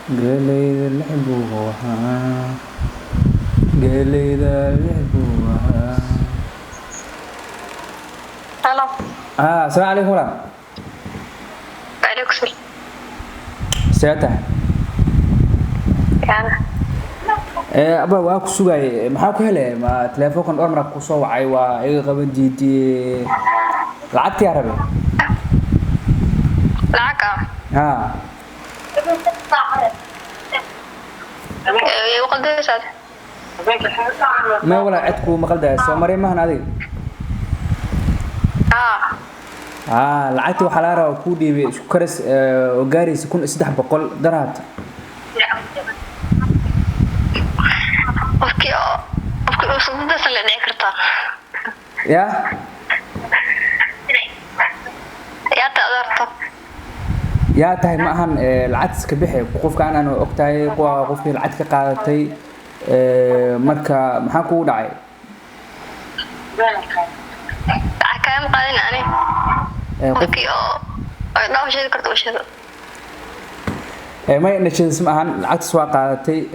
قليل لعبوها قليل لعبوها. هلا. السلام عليكم ورحمة. عليكم السلام. ساعتها يعني أبا واقع سوي محاك هلا ما تلفوكن أمر قصوا عيوا إيه قبل دي لعبت يا ربي العكا وقديش هذا ما ولا عدكو مقلدة سومري ما هنادي لعبت وحلارة وكودي كرس وجاري سكون استدح بقول درات أوكي وصدق سلة نكرتا يا تقدرت يا تهي معهن العدس كبيحي قف كان أنا أقتاي قف العدس كقاعدتي مركا محاكو دعي كم قادين أنا أوكي لا وش ذكرت وش هذا ما نشيد اسمعهن العدس وقاعدتي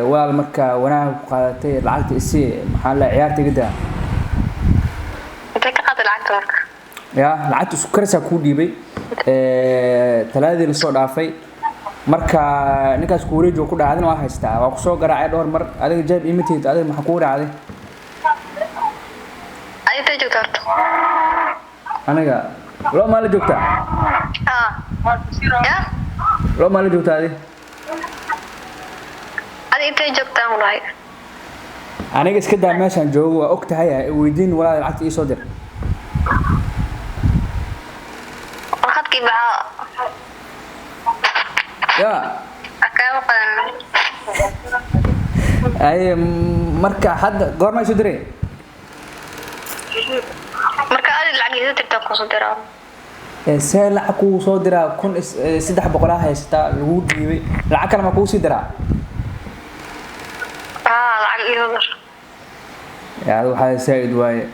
ولا المركا وانا قاعدتي العدس إسي محل عيارتي جدا أنت كقاد العكا يا العدس سكرسها كودي بي talaadii la soo dhaafay marka ninkaas ku wareejo ku dhacdana waa haystaa waa ku soo garaacay dhowr mar adiga jeeb imiteed adiga maxaa ku dhacday ayta joogto aniga loo maal joogta ya loo maal joogta adiga inta joogtaan walaay aniga iska daa meeshan joogo waa og tahay weydiin walaal lacagta ii soo dir يا أي مركا حد قرنا يصدرين مركا هذا العقيدة تبتكو صدرا سهل عكو صدرا كون سدح بقولها يستا الودي العكا لما كو صدرا العقيدة يا هذا حاجة سائد واي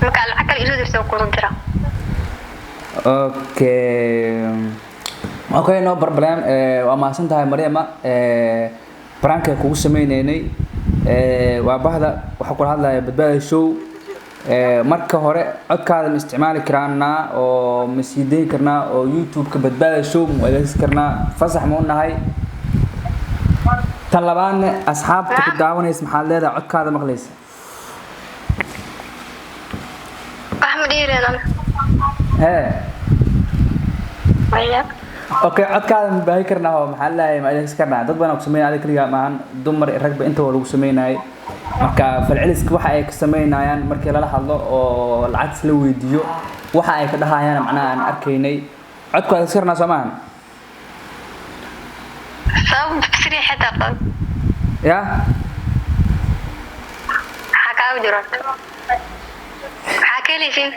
مركا العكا يصدر سوكو صدرا اوكي no problem waa maasan tahay Maryama prank kugu sameeynay waa bahda waxa ku hadlaya badbaada show marka hore codkaadan isticmaali karnaa oo masiideyn karnaa oo YouTube ka badbaada show wadaas karnaa fasax ma unahay tan labaad asxaabta ku daawanaysa maxaa leedahay codkaada maqlaysa Ahmed Irelan اوكي codkaadan baahi karnaa oo maxaa la yahay ma ilex karnaa dad badan oo sameeyay kaliya maahan dumar ragba inta wada lagu sameeyay marka falceliska waxa ay ka sameeyayaan markii la hadlo oo lacag la weydiiyo waxa ay ka dhahayaan macnaa aan arkaynay codkaadan iska karnaa Soomaan sabab siri xita qad ya xaqaa jiro xaqeelifin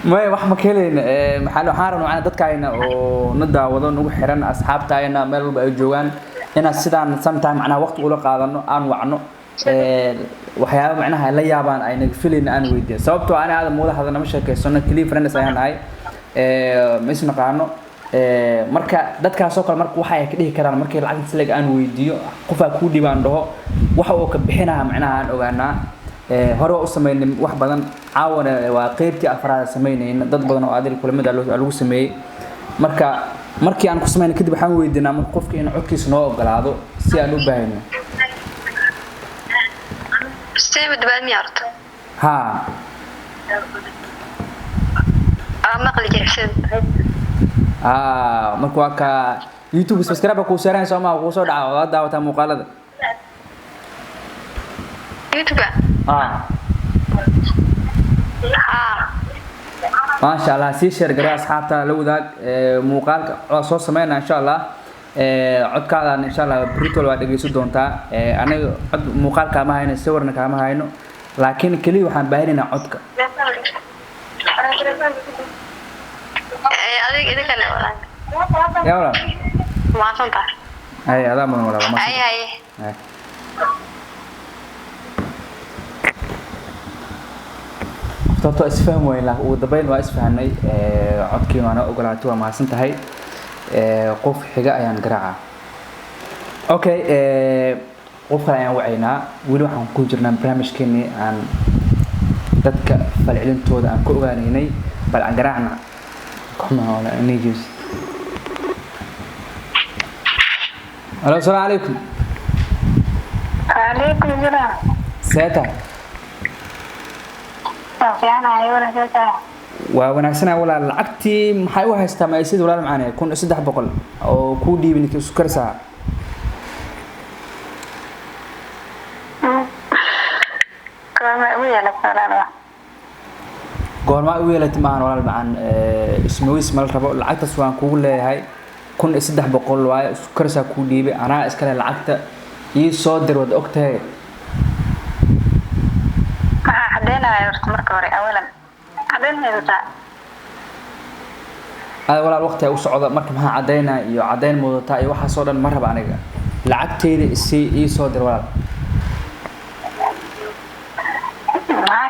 ما wax ma keenin maxaa loo xaaran macna dadkayna oo nada wado ugu xiran asxaabtayna meel walba ay joogan ina sidaan sometime macna waqti ula qaadano aan wacno waxyaabo macnaha la yaabaan ay naga filin aan weydiin sababtoo aan aad moodo hadana ma sheekeysano kaliya friends ayaan ahay ma isna qaano marka dadkaas oo kale marka waxa ay ka dhihi karaan markii lacag isleeg aan weydiiyo qofa ku dhibaan dhaho waxa uu ka bixinaha macnaha aan ogaanaa hore u sameeyay wax badan caawana waa qaybtii afraad sameeyay dad badan oo adil kulamada lagu sameeyay markii aan ku sameeyay kadib waxaan weydiinaa marka qofka in codkiisa noo ogolaado si aan u baahino steed bad miyarto maqli jirsan marka waa ka YouTube subscribe ku saaraan Soomaa ku soo dhaco daawata muuqaalada YouTube ما شاء الله سيشر قرأ أصحابته لو ذاك مقال صوص سمعنا إن شاء الله عد كذا إن شاء الله بريتول واحد يجي سودون تا أنا عد مقال كما هينو صورنا كما هينو لكن كلي وحن باهرنا عدك يا ولا ما صنطر أي هذا من ولا ما أي toto isfaham weyn la ugu dambeyn waa isfahanay codkii waana ogolaatay waa maasan tahay qof xiga ayaan garaaca okay qof kale ayaan wacaynaa weli waxaan ku jirnaa barnaamijkeennii aan dadka falcelintooda aan ku ogaanaynay bal aan garaacna kuma wala nijis Hello, السلام عليكم. عليكم السلام. ساتا. fiican ayuu rajaynaa waa wanaagsanaa walaal lacagtii maxay u haystaa ma aysid walaal macaan 1300 oo ku dhiibin isku karsaa goorma u yeelatay maahan walaal macaan ismawiis mal rabo lacagtaas waan kugu leeyahay 1300 waaye isku karsaa ku dhiibay anaa iska leh lacagta ii soo dir wad ogtahay marka hore awalan cadeynayda walaal waqti ay u socdo marka maxaa cadeynaa iyo cadeyn mudata iyo waxa soo dhan ma raba aniga lacagteeda ii soo dir walaal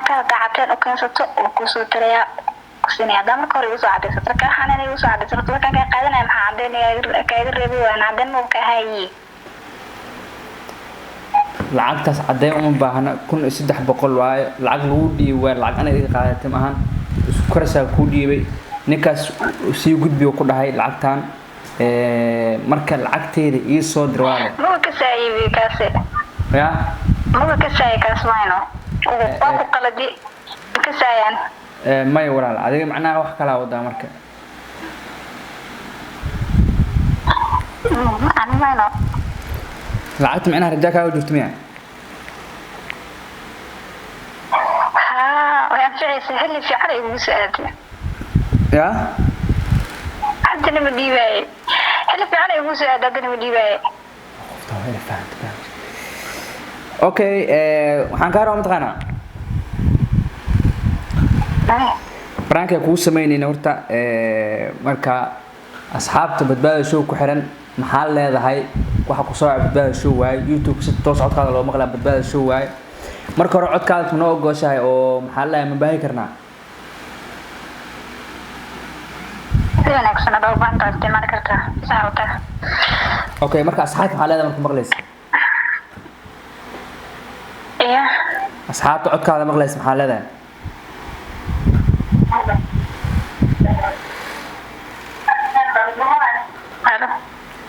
ka dacatay oo keensato oo ku soo tiraya sinay hadda marka hore u soo cadeysato ka xanaan u soo cadeysato ka qaadanay maxaa cadeynaya ka iga reebo waan cadeyn ma ka hayi lacagtaas cadeyn uma baahna 1300 waaye lacag lagu dhiibay lacag anaga qaadatay maahan isku karsaa ku dhiibay ninkaas si gudbiyo ku dhahay lacagtan marka lacagteeda ii soo dir walaal ma ka saayay kaase ya ma ka saayay kaas maayno oo ku qaladi ka saayaan may walaal adiga macnaha wax kala wada marka ma maayno lacagta macnaha rajaa ka jirto miyaa waan fiicay heli fiican igu saadey ya hadana ma diibay heli fiican igu saadey hadana ma diibay okay waxaan ka rabaa mataqaana branka ku sameeynayna horta marka asxaabta badbaado show ku xiran maxaa leedahay waxa ku soo badbaado show waay youtube si toos codkaada loo maqlaa badbaado show waay marka hore codkaada ma ogoshahay oo maxaa la ma baahi karnaa wanaagsan oo baan tahay mar karta saarta okay marka asxaabta maxaa leedahay marka maqlaysa asxaabta codkaada maqlaysa maxaa leedahay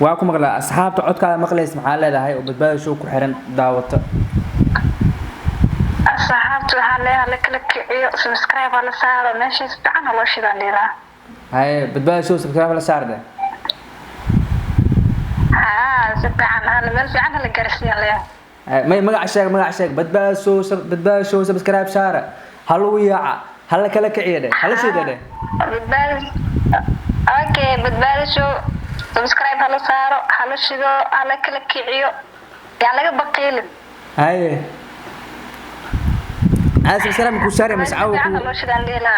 waa ku maqlaa asxaabta codkaada maqlaysa maxaa leedahay oo badbaado show ku xiran daawata asxaabta waxa la kala kiciyo subscribe la saaro meesha fiican loo shidan leeyahay hay badbaado show subscribe la saarde si fiican meel fiican la gaarsiin leeyahay may magac sheeg badbaado show subscribe saara halu yaaca hal kala kiciyo hal shidan badbaado okay badbaado show subscribe hala saaro hala shido hala kala kiciyo yaa laga baqiilin hay subscribe ku saare mas'aawo ku loo shidan leela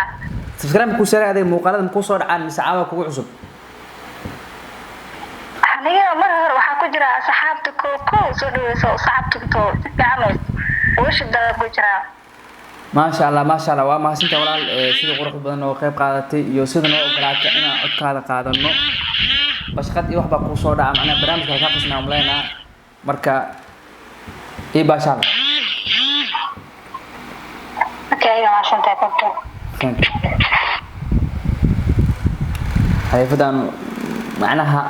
subscribe ku saare aday muuqaalada ku soo dhacaan mas'aawo kugu cusub aniga mar hore waxa ku jira asxaabta ko soo dhaweyso asxaabta to fiican oo shida ku jira ما شاء الله waa mahadsantahay walaal sida qurux badan oo qayb qaadatay iyo sida noo ogolaatay inaan codkaada qaadano bashqad iyo waxba ku soo dhaca macna barnaamijka ka qasnaa umleena marka baasha okay ma santahay qofka hayfadan macnaha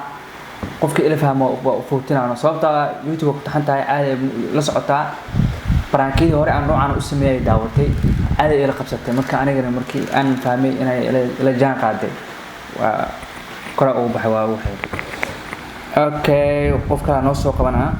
qofka ila fahmo oo fuutinaano sababta youtube ku taxantahay aad la socotaa barankii hore aan noocan u sameeyay daawatay aad ay la qabsatay marka anigana markii aan fahmay inay ila jaan qaaday waa kora oo baxay waa waxay okay qofka noo soo qabanaa